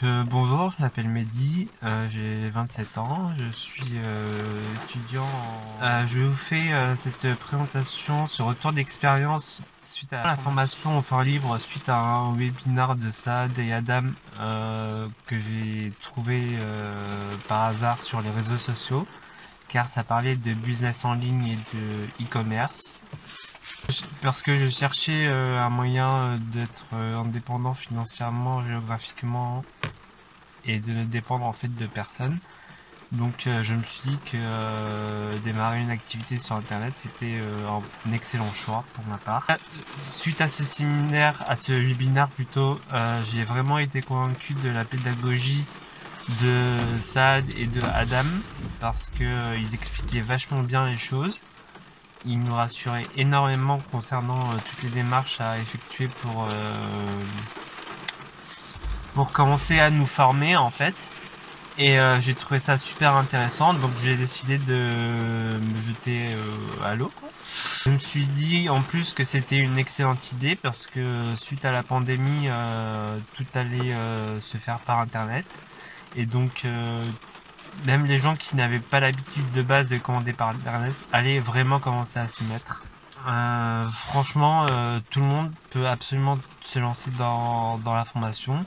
Bonjour, je m'appelle Mehdi, j'ai 27 ans, je suis étudiant je vous fais cette présentation sur retour d'expérience suite à la formation au fort libre, suite à un webinaire de Saad et Adam que j'ai trouvé par hasard sur les réseaux sociaux, car ça parlait de business en ligne et de e-commerce. Parce que je cherchais un moyen d'être indépendant financièrement, géographiquement et de ne dépendre en fait de personne. Donc je me suis dit que démarrer une activité sur internet c'était un excellent choix pour ma part. Suite à ce séminaire, à ce webinaire plutôt, j'ai vraiment été convaincu de la pédagogie de Saad et de Adam parce que ils expliquaient vachement bien les choses. Il nous rassurait énormément concernant toutes les démarches à effectuer pour commencer à nous former en fait. Et j'ai trouvé ça super intéressant, donc j'ai décidé de me jeter à l'eau. Je me suis dit en plus que c'était une excellente idée parce que suite à la pandémie, tout allait se faire par internet. Et donc même les gens qui n'avaient pas l'habitude de base de commander par internet allaient vraiment commencer à s'y mettre. Franchement, tout le monde peut absolument se lancer dans la formation,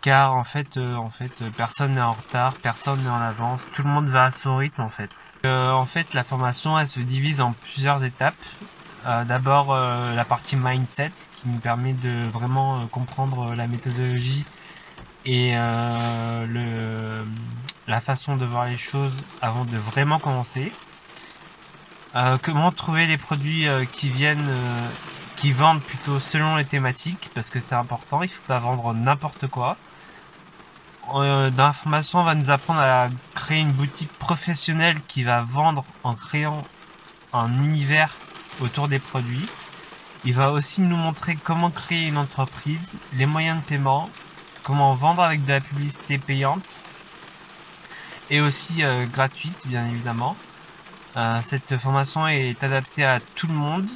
car en fait, personne n'est en retard, personne n'est en avance, tout le monde va à son rythme en fait. En fait, la formation elle se divise en plusieurs étapes. D'abord la partie mindset qui nous permet de vraiment comprendre la méthodologie et la façon de voir les choses avant de vraiment commencer. Comment trouver les produits qui vendent plutôt selon les thématiques, parce que c'est important, il ne faut pas vendre n'importe quoi. Dans la formation, on va nous apprendre à créer une boutique professionnelle qui va vendre en créant un univers autour des produits. Il va aussi nous montrer comment créer une entreprise, les moyens de paiement, comment vendre avec de la publicité payante et aussi gratuite bien évidemment. Cette formation est adaptée à tout le monde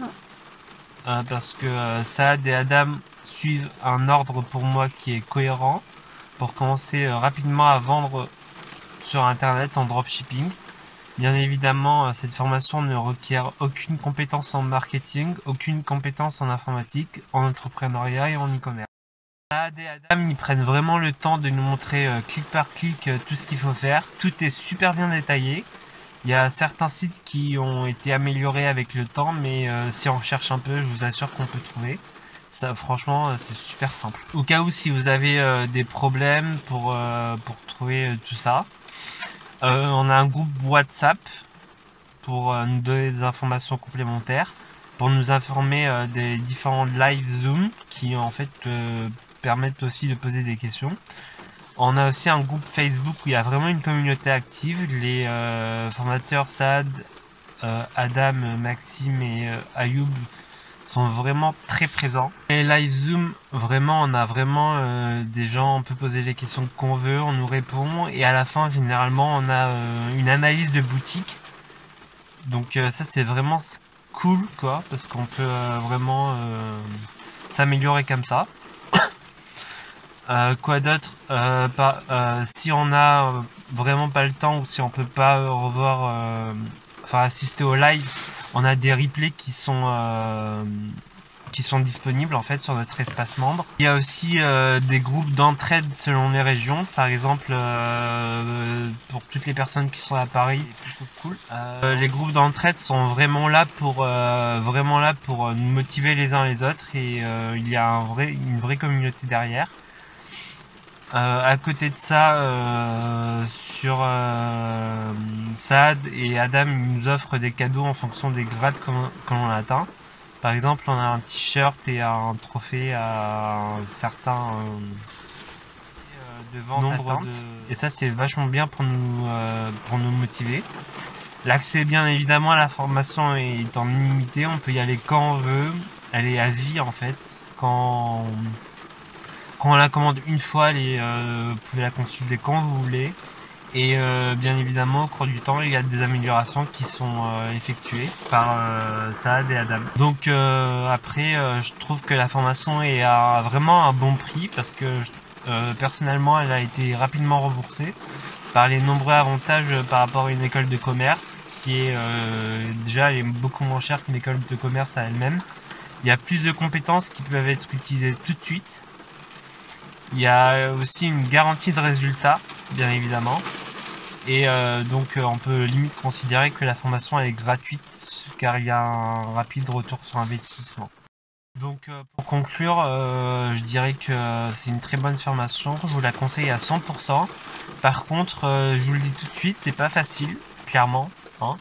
parce que Saad et Adam suivent un ordre pour moi qui est cohérent pour commencer rapidement à vendre sur internet en dropshipping. Bien évidemment, cette formation ne requiert aucune compétence en marketing, aucune compétence en informatique, en entrepreneuriat et en e-commerce. Saad et Adam, ils prennent vraiment le temps de nous montrer clic par clic tout ce qu'il faut faire. Tout est super bien détaillé. Il y a certains sites qui ont été améliorés avec le temps, mais si on cherche un peu, je vous assure qu'on peut trouver. Ça, franchement, c'est super simple. Au cas où, si vous avez des problèmes pour trouver tout ça, on a un groupe WhatsApp pour nous donner des informations complémentaires, pour nous informer des différents live Zoom qui en fait permettent aussi de poser des questions. On a aussi un groupe Facebook où il y a vraiment une communauté active. Les formateurs Saad, Adam, Maxime et Ayoub sont vraiment très présents. Les live Zoom, vraiment, on a vraiment des gens, on peut poser les questions qu'on veut, on nous répond et à la fin, généralement, on a une analyse de boutique. Donc ça, c'est vraiment cool, quoi, parce qu'on peut vraiment s'améliorer comme ça. Quoi d'autre si on a vraiment pas le temps ou si on peut pas assister au live, on a des replays qui sont disponibles en fait sur notre espace membre. Il y a aussi des groupes d'entraide selon les régions, par exemple pour toutes les personnes qui sont à Paris, c'est plutôt cool. Les groupes d'entraide sont vraiment là pour nous motiver les uns les autres et il y a une vraie communauté derrière. À côté de ça, sur Saad et Adam nous offrent des cadeaux en fonction des grades que l'on atteint. Par exemple, on a un t-shirt et un trophée à un certain nombre et ça c'est vachement bien pour nous motiver. L'accès bien évidemment à la formation est en illimité, on peut y aller quand on veut, elle est à vie en fait. Quand on la commande une fois, vous pouvez la consulter quand vous voulez. Et bien évidemment, au cours du temps, il y a des améliorations qui sont effectuées par Saad et Adam. Donc après, je trouve que la formation est à vraiment un bon prix parce que Personnellement, elle a été rapidement remboursée par les nombreux avantages par rapport à une école de commerce qui est déjà elle est beaucoup moins chère qu'une école de commerce à elle-même. Il y a plus de compétences qui peuvent être utilisées tout de suite. Il y a aussi une garantie de résultat, bien évidemment. Et donc on peut limite considérer que la formation est gratuite car il y a un rapide retour sur investissement. Donc pour conclure, je dirais que c'est une très bonne formation, je vous la conseille à 100%. Par contre, je vous le dis tout de suite, c'est pas facile, clairement, hein.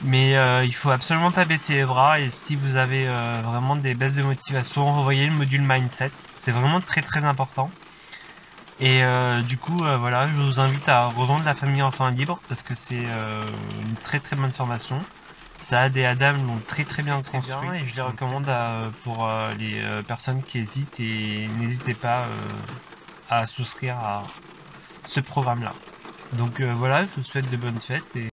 Mais il faut absolument pas baisser les bras, et si vous avez vraiment des baisses de motivation, revoyez le module mindset, c'est vraiment très très important. Et du coup, voilà, je vous invite à rejoindre la famille Enfants Libres parce que c'est une très très bonne formation. Saad et Adam l'ont très très bien construit et je les recommande pour les personnes qui hésitent, et n'hésitez pas à souscrire à ce programme là. Donc voilà, je vous souhaite de bonnes fêtes et